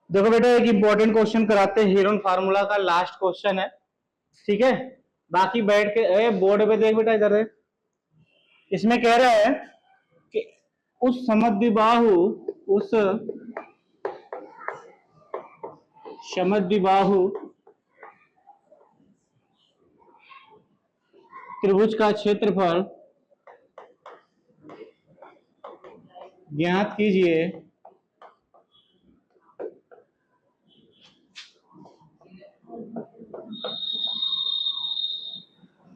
देखो बेटा एक इंपॉर्टेंट क्वेश्चन कराते हैं, हेरोन फार्मूला का लास्ट क्वेश्चन है, ठीक है। बाकी बैठ के बोर्ड पे देख बेटा, इधर है। इसमें कह रहा है कि उस समद्विबाहु त्रिभुज का क्षेत्रफल ज्ञात कीजिए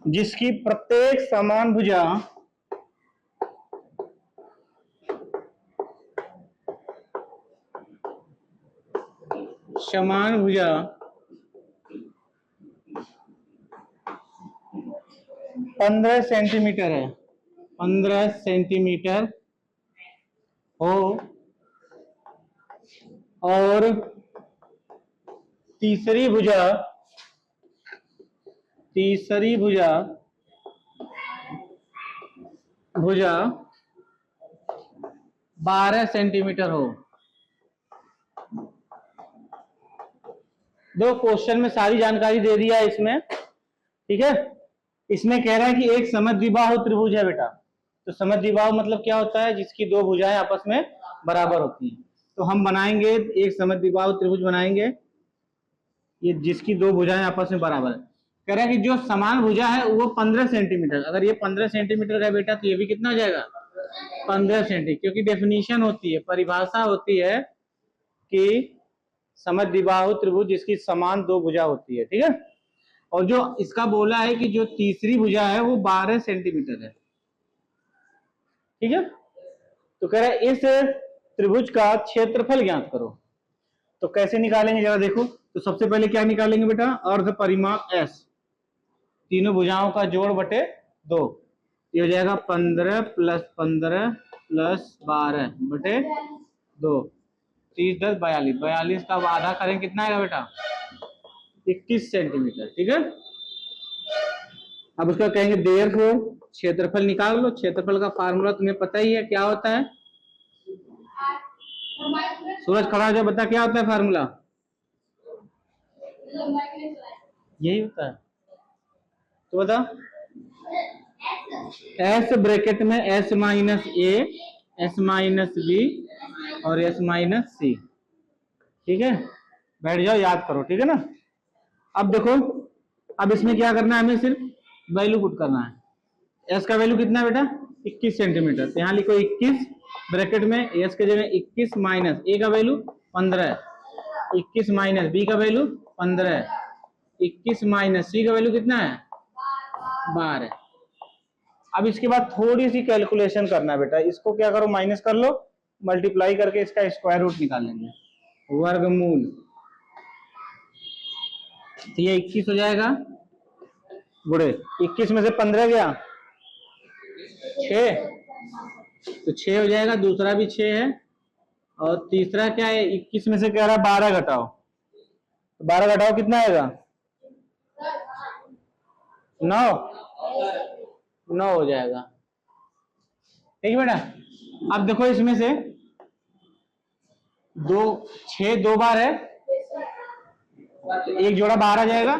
जिसकी प्रत्येक समान भुजा 15 सेंटीमीटर है, 15 सेंटीमीटर हो और तीसरी भुजा 12 सेंटीमीटर हो। दो क्वेश्चन में सारी जानकारी दे दिया है इसमें, ठीक है। इसमें कह रहा है कि एक समद्विबाहु त्रिभुज है बेटा। तो समद्विबाहु मतलब क्या होता है? जिसकी दो भुजाएं आपस में बराबर होती हैं। तो हम बनाएंगे एक समद्विबाहु त्रिभुज बनाएंगे, ये जिसकी दो भुजाएं आपस में बराबर है। कह रहा है कि जो समान भुजा है वो 15 सेंटीमीटर, अगर ये 15 सेंटीमीटर का बेटा तो ये भी कितना हो जाएगा? 15 सेंटीमीटर, क्योंकि डेफिनेशन होती है, परिभाषा होती है कि समद्विबाहु त्रिभुज जिसकी समान दो भुजा होती है, ठीक है। और जो इसका बोला है कि जो तीसरी भुजा है वो 12 सेंटीमीटर है, ठीक है। तो कह रहा है इस त्रिभुज का क्षेत्रफल ज्ञात करो। तो कैसे निकालेंगे जरा देखो। तो सबसे पहले क्या निकालेंगे बेटा? अर्ध परिमाप S, तीनों भुजाओं का जोड़ बटे 2, ये हो जाएगा 15 + 15 + 12 बटे 2, 30 10 42, 42 का आधा करें कितना आएगा बेटा? 21 सेंटीमीटर, ठीक है। अब उसका कहेंगे देयरफॉर क्षेत्रफल निकाल लो। क्षेत्रफल का फार्मूला तुम्हें पता ही है, क्या होता है? सूरज खड़ा हो जाए, बता क्या होता है फार्मूला? यही होता है, तो बता। S ब्रैकेट में S minus A, S minus B और S माइनस C, ठीक है। बैठ जाओ, याद करो, ठीक है ना। अब देखो, अब इसमें क्या करना है? हमें सिर्फ वैल्यू पुट करना है। S का वैल्यू कितना है बेटा? 21 सेंटीमीटर। तो यहाँ लिखो 21 ब्रैकेट में S के जगह 21 माइनस A का वैल्यू 15, 21 माइनस B का वैल्यू 15, 21 माइनस C का वैल्यू कितना है? 12। अब इसके बाद थोड़ी सी कैलकुलेशन करना है बेटा। इसको क्या करो? माइनस कर लो, मल्टीप्लाई करके इसका स्क्वायर रूट निकाल लेंगे, वर्गमूल। तो ये 21 हो जाएगा, गुड़े 21 में से 15 गया 6, तो 6 हो जाएगा। दूसरा भी 6 है और तीसरा क्या है? 21 में से कह रहा है 12 घटाओ, तो 12 घटाओ कितना आएगा? 9 हो जाएगा, ठीक है बेटा। अब देखो इसमें से 6 दो बार है, तो एक जोड़ा बाहर आ जाएगा,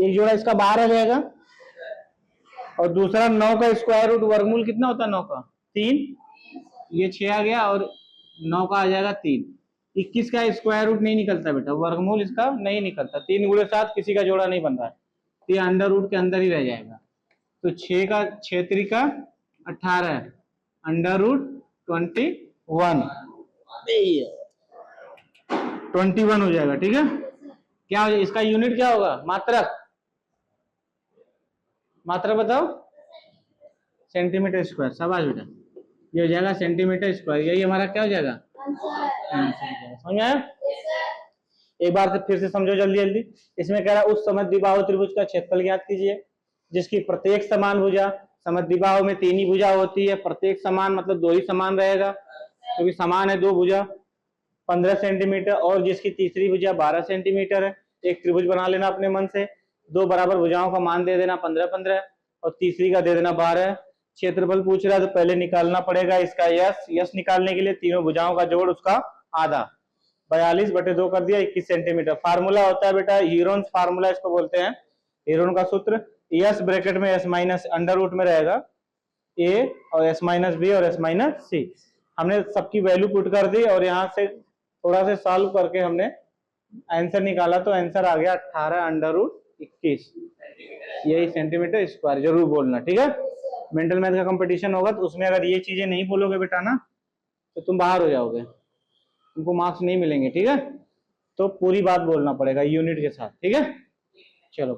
एक जोड़ा इसका बाहर आ जाएगा, और दूसरा 9 का स्क्वायर रूट, वर्गमूल कितना होता है 9 का? 3, ये 6 आ गया और 9 का आ जाएगा 3। 21 का स्क्वायर रूट नहीं निकलता बेटा, वर्गमूल इसका नहीं निकलता। 3 गुणे 7 किसी का जोड़ा नहीं बन रहा है, तो ये अंडर रूट के अंदर ही रह जाएगा। तो 6 का 6 3 18, अंडर रूट 21 हो जाएगा, ठीक है। क्या हो जाएगा? इसका यूनिट क्या होगा? मात्रक बताओ। सेंटीमीटर स्क्वायर, शाबाश बेटा। ये हो जाएगा सेंटीमीटर स्क्वायर, यही हमारा क्या हो जाएगा? समझ में आया? एक बार फिर से समझो जल्दी जल्दी। इसमें कह रहा है उस समद्विबाहु त्रिभुज का क्षेत्रफल ज्ञात कीजिए जिसकी प्रत्येक समान भुजा, समद्विबाहु में 3 ही भुजा होती है, प्रत्येक समान मतलब 2 ही समान रहेगा, क्योंकि समान है 2 भुजा 15 सेंटीमीटर, और जिसकी तीसरी भुजा 12 सेंटीमीटर है। एक त्रिभुज बना लेना अपने मन से, 2 बराबर भुजाओं का मान दे देना 15 15 और तीसरी का दे देना 12। क्षेत्रफल पूछ रहा है तो पहले निकालना पड़ेगा इसका यश निकालने के लिए तीनों भुजाओं का जोड़ उसका आधा, 42/2 कर दिया 21 सेंटीमीटर। फार्मूला होता है बेटा हीरोन फार्मूला इसको बोलते हैं, हीरोन का सूत्र एस ब्रैकेट में एस माइनस अंडर रूट में रहेगा ए और एस माइनस बी और एस माइनस सी। हमने सबकी वैल्यू पुट कर दी और यहाँ से थोड़ा से सॉल्व करके हमने आंसर निकाला, तो आंसर आ गया 18/21, यही सेंटीमीटर स्क्वायर। जरूर बोलना, ठीक है। मेंटल मैथ का कंपटीशन होगा तो उसमें अगर ये चीजें नहीं बोलोगे बेटा ना तो तुम बाहर हो जाओगे, तुमको मार्क्स नहीं मिलेंगे, ठीक है। तो पूरी बात बोलना पड़ेगा यूनिट के साथ, ठीक है। चलो।